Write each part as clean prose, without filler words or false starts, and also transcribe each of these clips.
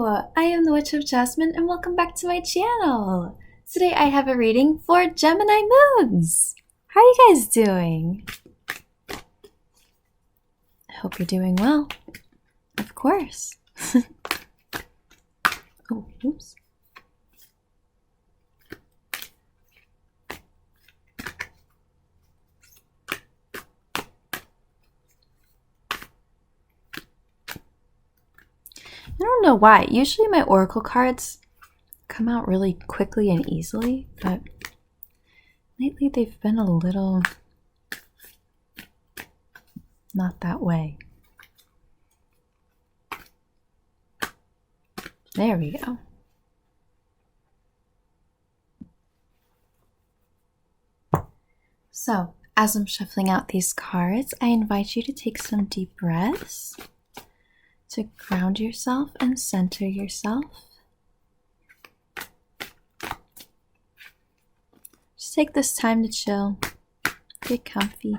Hello! I am the Witch of Jasmine and welcome back to my channel! Today I have a reading for Gemini moons! How are you guys doing? I hope you're doing well. Of course. Oh, oops. I don't know why. Usually my oracle cards come out really quickly and easily, but lately they've been a little not that way. There we go. So, as I'm shuffling out these cards, I invite you to take some deep breaths to ground yourself and center yourself. Just take this time to chill, get comfy.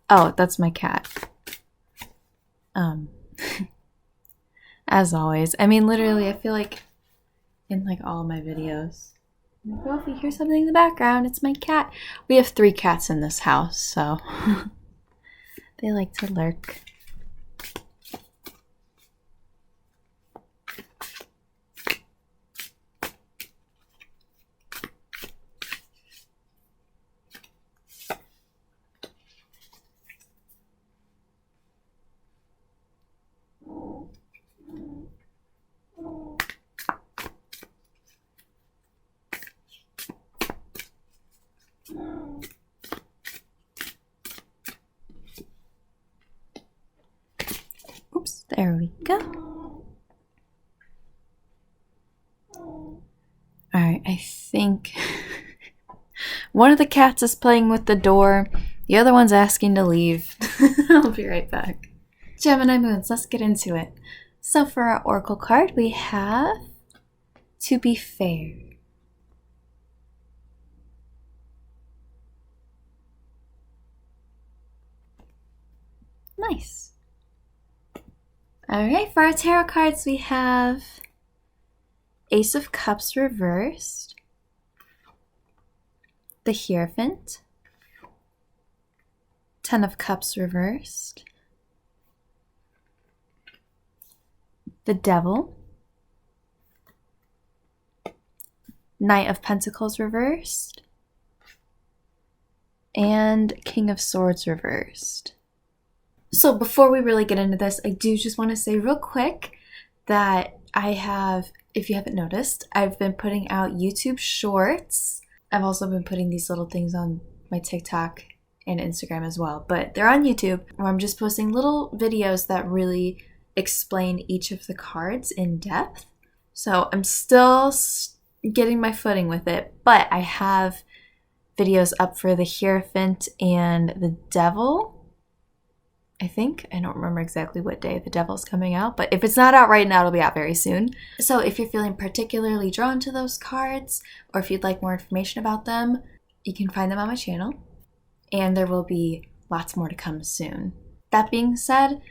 Oh, that's my cat. As always. I mean, literally, I feel like in like all my videos, well, if you hear something in the background, it's my cat. We have 3 cats in this house, so they like to lurk. Oops, there we go. Alright, I think one of the cats is playing with the door, the other one's asking to leave. I'll be right back. Gemini moons, let's get into it. So for our oracle card, we have To Be Fair. Nice. Alright, for our tarot cards, we have Ace of Cups reversed, the Hierophant, 10 of Cups reversed, the Devil, Knight of Pentacles reversed, and King of Swords reversed. So before we really get into this, I do just want to say real quick that I have, if you haven't noticed, I've been putting out YouTube shorts. I've also been putting these little things on my TikTok and Instagram as well, but they're on YouTube where I'm just posting little videos that really explain each of the cards in depth. So I'm still getting my footing with it, but I have videos up for the Hierophant and the Devil. I think. I don't remember exactly what day the Devil's coming out, but if it's not out right now, it'll be out very soon. So if you're feeling particularly drawn to those cards, or if you'd like more information about them, you can find them on my channel, and there will be lots more to come soon. That being said,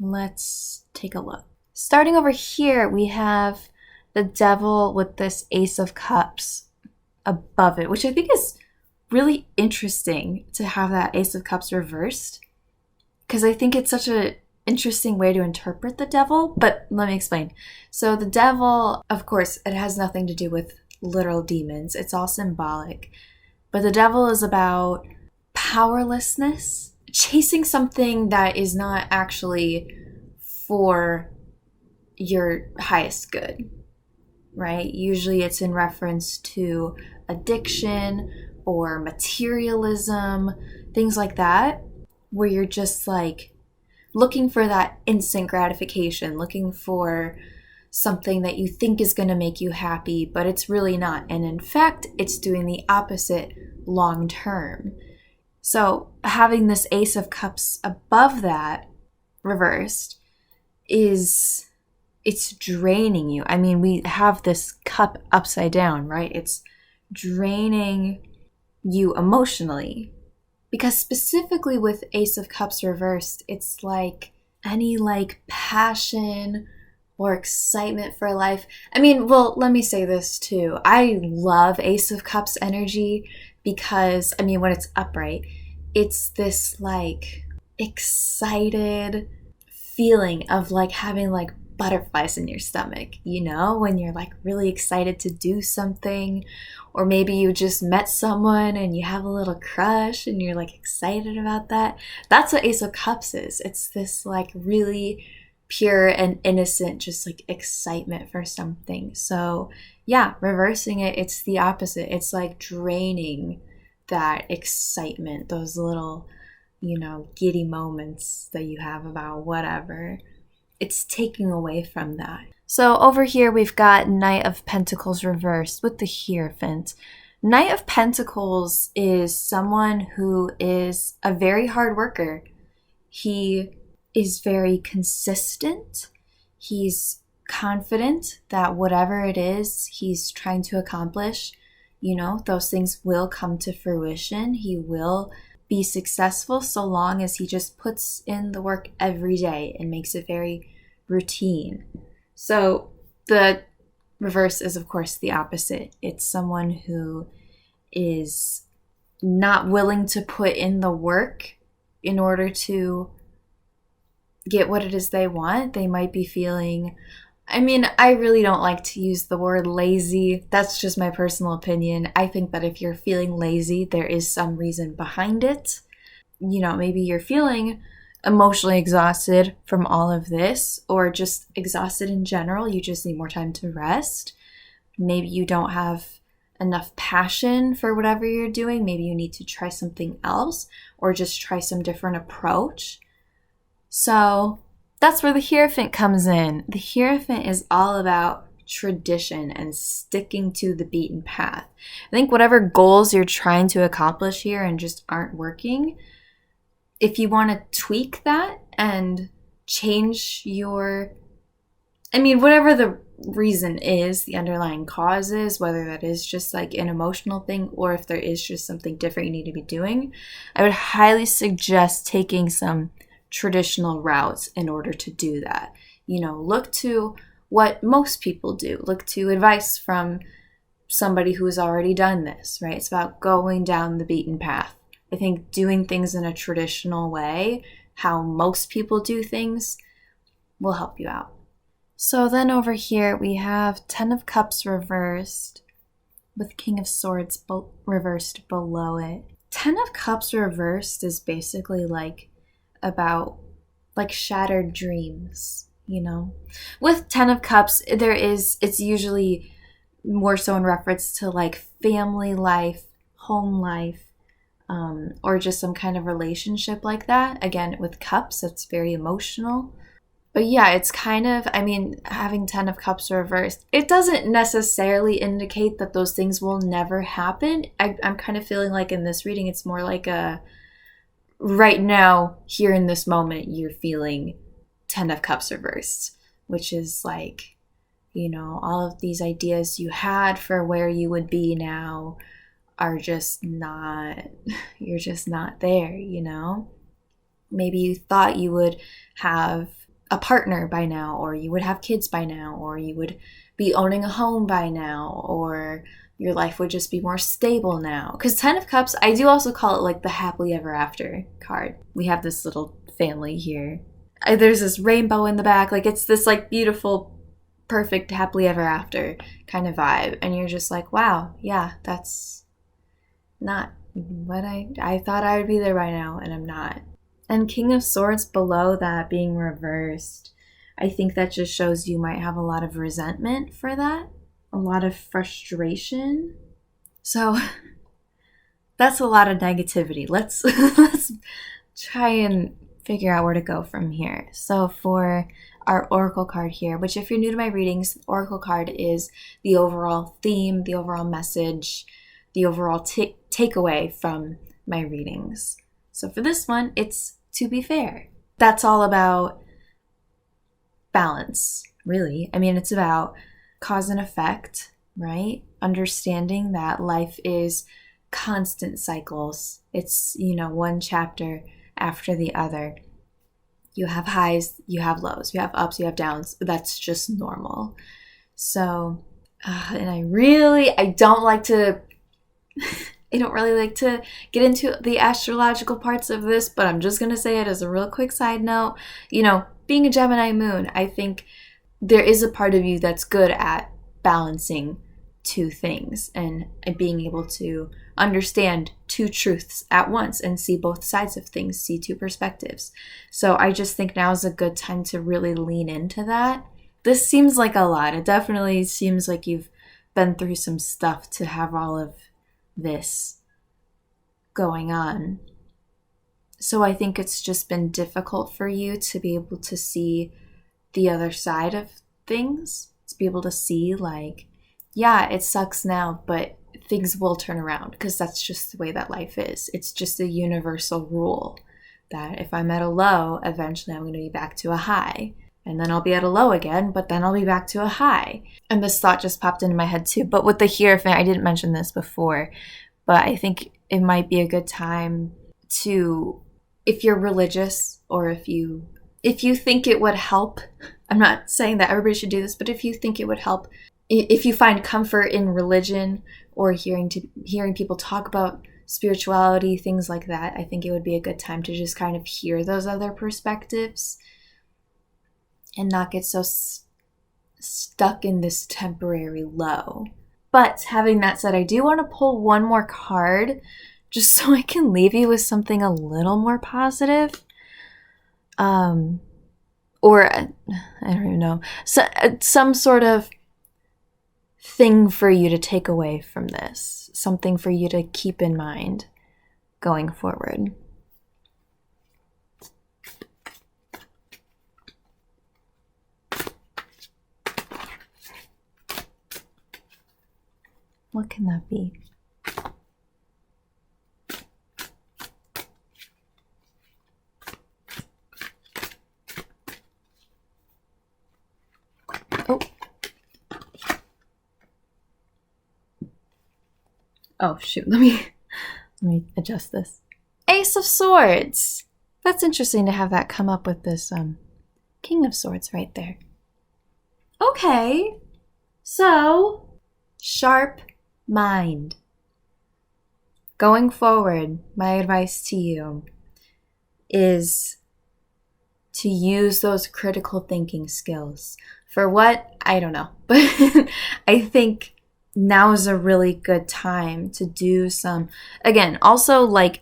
let's take a look. Starting over here, we have the Devil with this Ace of Cups above it, which I think is really interesting to have that Ace of Cups reversed, because I think it's such an interesting way to interpret the Devil, but let me explain. So the Devil, of course, it has nothing to do with literal demons. It's all symbolic. But the Devil is about powerlessness, chasing something that is not actually for your highest good, right? Usually it's in reference to addiction or materialism, things like that, where you're just like looking for that instant gratification, looking for something that you think is going to make you happy, but it's really not. And in fact, it's doing the opposite long term. So having this Ace of Cups above that reversed is it's draining you. I mean, we have this cup upside down, right? It's draining you emotionally. Because specifically with Ace of Cups reversed, it's like any like passion or excitement for life. I mean, well, let me say this too. I love Ace of Cups energy because, I mean, when it's upright, it's this like excited feeling of like having like butterflies in your stomach, you know, when you're like really excited to do something, or maybe you just met someone and you have a little crush and you're like excited about that. That's what Ace of Cups is. It's this like really pure and innocent, just like excitement for something. So yeah, reversing it, it's the opposite. It's like draining that excitement, those little, you know, giddy moments that you have about whatever. It's taking away from that. So over here we've got Knight of Pentacles reversed with the Hierophant. Knight of Pentacles is someone who is a very hard worker. He is very consistent. He's confident that whatever it is he's trying to accomplish, you know, those things will come to fruition. He will be successful so long as he just puts in the work every day and makes it very routine. So the reverse is, of course, the opposite. It's someone who is not willing to put in the work in order to get what it is they want. They might be feeling, I mean, I really don't like to use the word lazy. That's just my personal opinion. I think that if you're feeling lazy, there is some reason behind it. You know, maybe you're feeling emotionally exhausted from all of this, or just exhausted in general. You just need more time to rest. Maybe you don't have enough passion for whatever you're doing. Maybe you need to try something else, or just try some different approach. So that's where the Hierophant comes in. The Hierophant is all about tradition and sticking to the beaten path. I think whatever goals you're trying to accomplish here and just aren't working, if you want to tweak that and change your, I mean, whatever the reason is, the underlying cause is, whether that is just like an emotional thing or if there is just something different you need to be doing, I would highly suggest taking some traditional routes in order to do that. You know, look to what most people do. Look to advice from somebody who has already done this, right? It's about going down the beaten path. I think doing things in a traditional way, how most people do things, will help you out. So then over here we have 10 of Cups reversed with King of Swords reversed below it. 10 of Cups reversed is basically like about like shattered dreams, you know? With 10 of Cups, it's usually more so in reference to like family life, home life, or just some kind of relationship like that. Again, with cups, it's very emotional. But yeah, it's kind of, I mean, having 10 of Cups reversed, it doesn't necessarily indicate that those things will never happen. I'm kind of feeling like in this reading, it's more like a, right now, here in this moment, you're feeling 10 of Cups reversed, which is like, you know, all of these ideas you had for where you would be now are just not, you're just not there, you know? Maybe you thought you would have a partner by now, or you would have kids by now, or you would be owning a home by now, or your life would just be more stable now. Because 10 of Cups, I do also call it like the happily ever after card. We have this little family here. There's this rainbow in the back. Like it's this like beautiful, perfect happily ever after kind of vibe. And you're just like, wow, yeah, that's not what I thought I would be there by now, and I'm not. And King of Swords below that being reversed, I think that just shows you might have a lot of resentment for that, a lot of frustration. So that's a lot of negativity. Let's try and figure out where to go from here. So for our Oracle card here, which if you're new to my readings, Oracle card is the overall theme, the overall message, the overall takeaway from my readings. So for this one, it's to be fair. That's all about balance, really. I mean, it's about cause and effect, right? Understanding that life is constant cycles. It's, one chapter after the other. You have highs, you have lows, you have ups, you have downs. That's just normal. So, and I don't like to, I don't really like to get into the astrological parts of this, but I'm just going to say it as a real quick side note. Being a Gemini moon, I think there is a part of you that's good at balancing two things and being able to understand two truths at once and see both sides of things, see two perspectives. So I just think now is a good time to really lean into that. This seems like a lot. It definitely seems like you've been through some stuff to have all of this going on. So I think it's just been difficult for you to be able to see the other side of things, to be able to see like, yeah, it sucks now, but things will turn around, because that's just the way that life is. It's just a universal rule that if I'm at a low, eventually I'm going to be back to a high. And then I'll be at a low again, but then I'll be back to a high. And this thought just popped into my head too. But with the Hierophant, I didn't mention this before, but I think it might be a good time to, if you're religious, or if you think it would help, I'm not saying that everybody should do this, but if you think it would help, if you find comfort in religion or hearing people talk about spirituality, things like that, I think it would be a good time to just kind of hear those other perspectives and not get so stuck in this temporary low. But having that said, I do want to pull one more card just so I can leave you with something a little more positive. Or I don't even know, some sort of thing for you to take away from this, something for you to keep in mind going forward. What can that be? Oh shoot, let me adjust this. Ace of Swords. That's interesting to have that come up with this King of Swords right there. Okay, so sharp mind. Going forward, my advice to you is to use those critical thinking skills. For what? I don't know. But I think now is a really good time to do some, again, also like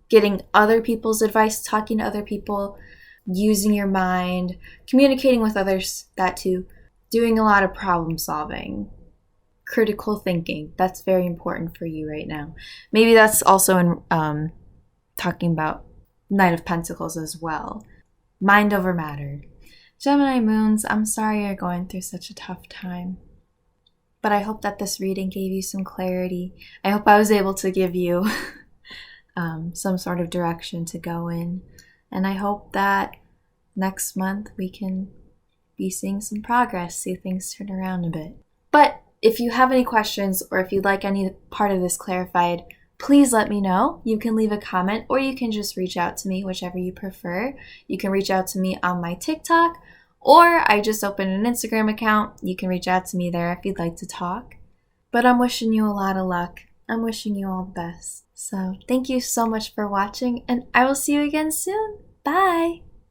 getting other people's advice, talking to other people, using your mind, communicating with others, that too, doing a lot of problem solving, critical thinking. That's very important for you right now. Maybe that's also in talking about Knight of Pentacles as well. Mind over matter. Gemini moons, I'm sorry you're going through such a tough time. But I hope that this reading gave you some clarity. I hope I was able to give you some sort of direction to go in. And I hope that next month we can be seeing some progress, see things turn around a bit. But if you have any questions, or if you'd like any part of this clarified, please let me know. You can leave a comment, or you can just reach out to me, whichever you prefer. You can reach out to me on my TikTok, or I just opened an Instagram account. You can reach out to me there if you'd like to talk. But I'm wishing you a lot of luck. I'm wishing you all the best. So thank you so much for watching, and I will see you again soon. Bye!